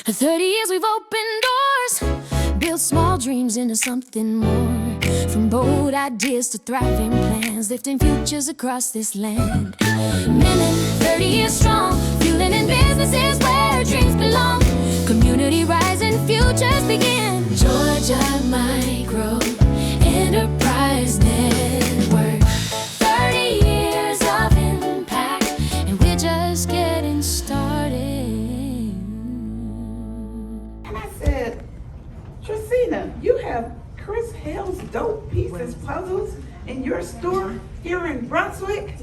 For 30 years we've opened doors, built small dreams into something more. From bold ideas to thriving plans, lifting futures across this land. GMEN 30 years strong, fueling in businesses where dreams belong. Community rising, futures begin. Georgia Micro Enterprise Network. 30 years of impact, and we're just getting started. And I said, Tracina, you have Chris Hale's Dope Pieces puzzles in your store here in Brunswick?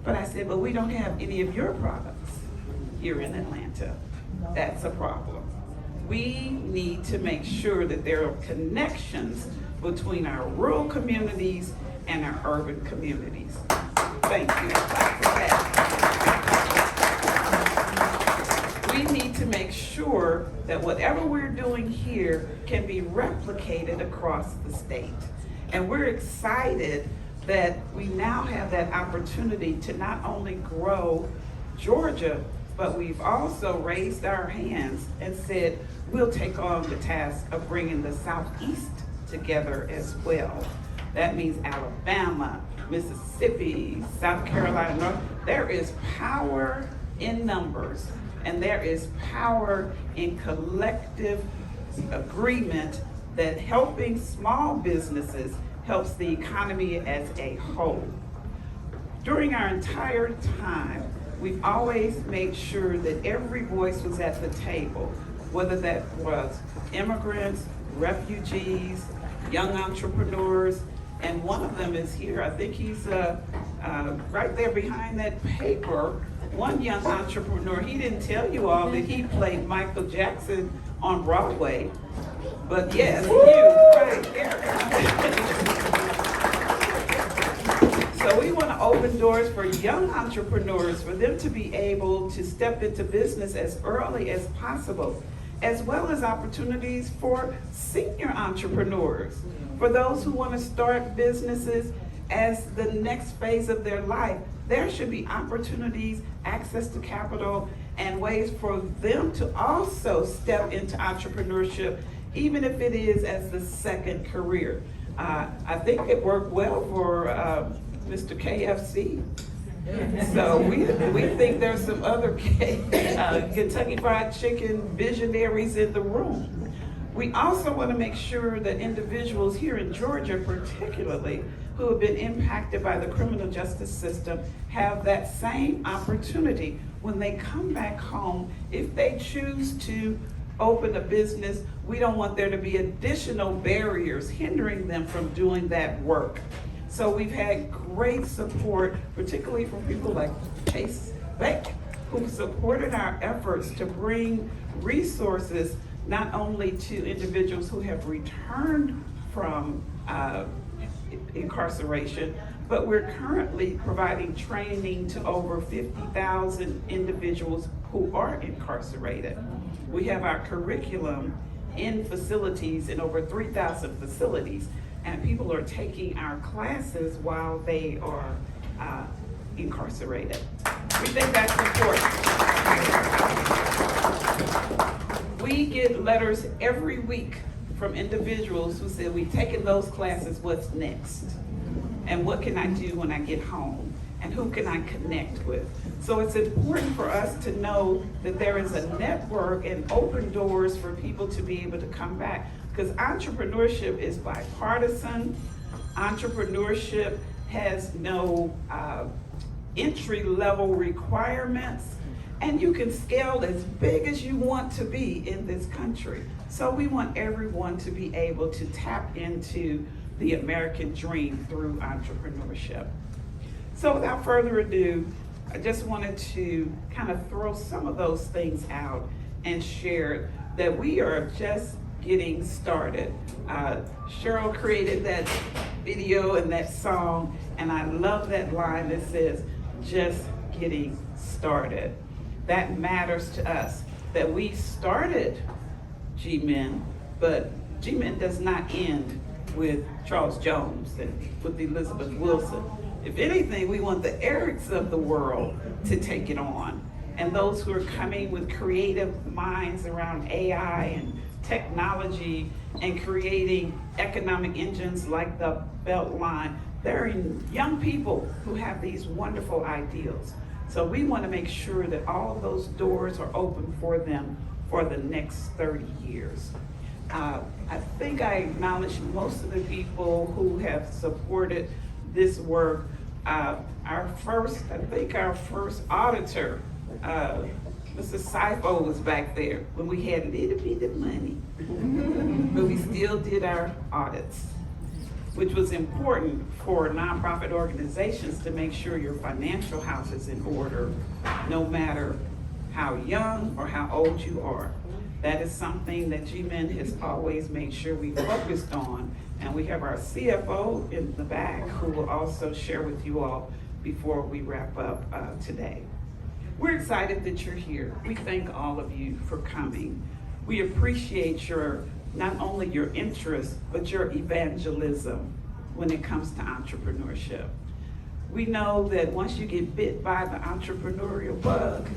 But I said, but we don't have any of your products here in Atlanta. That's a problem. We need to make sure that there are connections between our rural communities and our urban communities. Thank you. We need to make sure that whatever we're doing here can be replicated across the state. And we're excited that we now have that opportunity to not only grow Georgia, but we've also raised our hands and said we'll take on the task of bringing the Southeast together as well. That means Alabama, Mississippi, South Carolina, North. There is power in numbers, and there is power in collective agreement that helping small businesses helps the economy as a whole. During our entire time, we've always made sure that every voice was at the table, whether that was immigrants, refugees, young entrepreneurs, and one of them is here. I think he's right there behind that paper. One young entrepreneur, he didn't tell you all that he played Michael Jackson on Broadway, but yes, you, right there. So we want to open doors for young entrepreneurs, for them to be able to step into business as early as possible, as well as opportunities for senior entrepreneurs, for those who want to start businesses as the next phase of their life. There should be opportunities, access to capital, and ways for them to also step into entrepreneurship, even if it is as the second career. I think it worked well for Mr. KFC. So we think there's some other Kentucky Fried Chicken visionaries in the room. We also want to make sure that individuals here in Georgia particularly who have been impacted by the criminal justice system have that same opportunity when they come back home. If they choose to open a business, we don't want there to be additional barriers hindering them from doing that work. So we've had great support, particularly from people like Chase Beck, who supported our efforts to bring resources not only to individuals who have returned from incarceration, but we're currently providing training to over 50,000 individuals who are incarcerated. We have our curriculum in facilities, in over 3,000 facilities, and people are taking our classes while they are incarcerated. We think that's important. We get letters every week from individuals who say, we've taken those classes, what's next? And what can I do when I get home? And who can I connect with? So it's important for us to know that there is a network and open doors for people to be able to come back. Because entrepreneurship is bipartisan. Entrepreneurship has no entry-level requirements. And you can scale as big as you want to be in this country. So we want everyone to be able to tap into the American dream through entrepreneurship. So without further ado, I just wanted to kind of throw some of those things out and share that we are just getting started. Cheryl created that video and that song, and I love that line that says, just getting started. That matters to us, that we started GMEN, but GMEN does not end with Charles Jones and with Elizabeth Wilson. If anything, we want the Erics of the world to take it on. and those who are coming with creative minds around AI and technology and creating economic engines like the Beltline. There are young people who have these wonderful ideals. So we want to make sure that all those doors are open for them for the next 30 years. I think I acknowledge most of the people who have supported this work. Our first auditor, Mr. Sifo, was back there when we had little bit of money, but we still did our audits, which was important for nonprofit organizations to make sure your financial house is in order, no matter how young or how old you are. That is something that GMEN has always made sure we focused on. And we have our CFO in the back who will also share with you all before we wrap up today. We're excited that you're here. We thank all of you for coming. We appreciate not only your interest, but your evangelism when it comes to entrepreneurship. We know that once you get bit by the entrepreneurial bug,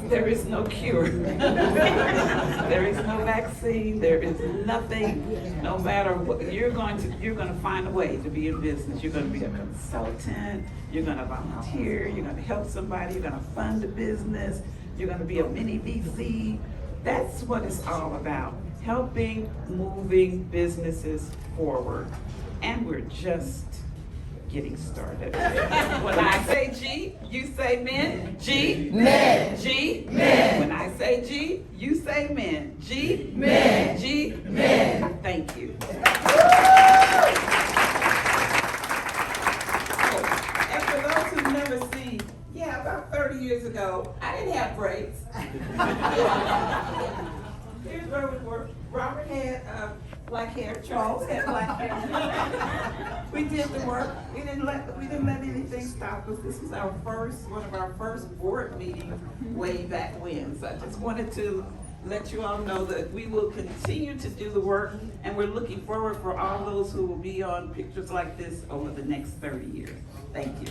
there is no cure. There is no vaccine, there is nothing. No matter what, you're going to find a way to be in business. You're going to be a consultant, you're going to volunteer, you're going to help somebody, you're going to fund a business, you're going to be a mini VC. That's what it's all about, helping moving businesses forward. And we're just getting started. When I say G, you say men. G, men. G, men. When I say G, you say men. G, men. G, men. Thank you. And for those who've never seen, about 30 years ago, I didn't have braids. Here's where we were. Robert had black hair. Charles had black hair. We did the work. We didn't let anything stop us. This was one of our first board meetings way back when. So I just wanted to let you all know that we will continue to do the work, and we're looking forward for all those who will be on pictures like this over the next 30 years. Thank you.